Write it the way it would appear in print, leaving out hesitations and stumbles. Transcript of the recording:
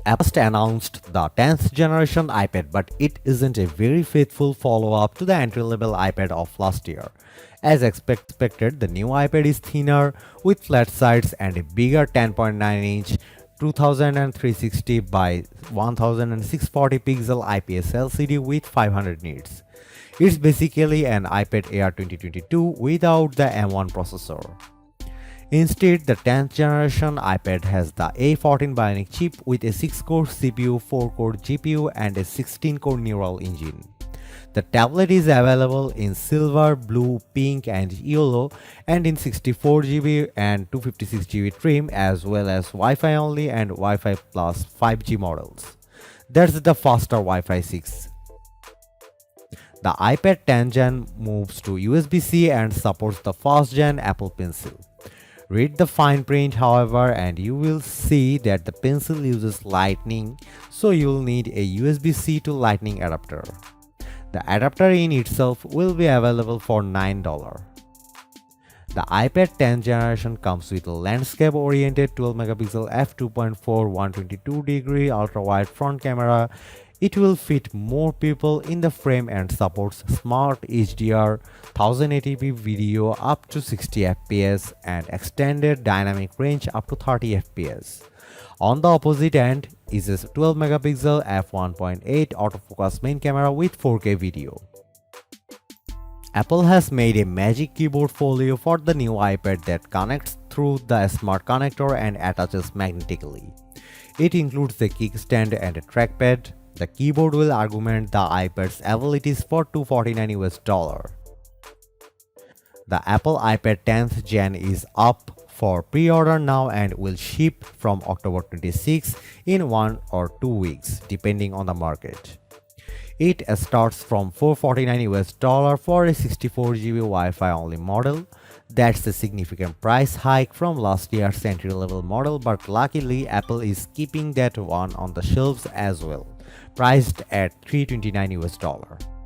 Apple just announced the 10th generation iPad, but it isn't a very faithful follow-up to the entry-level iPad of last year. As expected, the new iPad is thinner with flat sides and a bigger 10.9-inch 2360 by 1640 pixel IPS LCD with 500 nits. It's basically an iPad Air 2022 without the M1 processor. Instead, the 10th generation iPad has the A14 Bionic chip with a 6-core CPU, 4-core GPU, and a 16-core neural engine. The tablet is available in silver, blue, pink, and yellow, and in 64GB and 256GB trim, as well as Wi-Fi only and Wi-Fi plus 5G models. That's the faster Wi-Fi 6. The iPad 10 Gen moves to USB-C and supports the first gen Apple Pencil. Read the fine print, however, and you will see that the Pencil uses Lightning, so you'll need a USB-C to Lightning adapter. The adapter in itself will be available for $9. The iPad 10 generation comes with a landscape-oriented 12-megapixel f2.4 122-degree ultra-wide front camera. It will fit more people in the frame and supports smart HDR, 1080p video up to 60 fps and extended dynamic range up to 30 fps. On the opposite end is a 12-megapixel f1.8 autofocus main camera with 4K video. Apple has made a Magic Keyboard folio for the new iPad that connects through the smart connector and attaches magnetically. It includes a kickstand and a trackpad. The keyboard will augment the iPad's abilities for $249. The Apple iPad 10th Gen is up for pre-order now and will ship from October 26 in 1 or 2 weeks, depending on the market. It starts from $449 for a 64GB Wi-Fi only model. That's a significant price hike from last year's entry-level model, but luckily Apple is keeping that one on the shelves as well, priced at $329.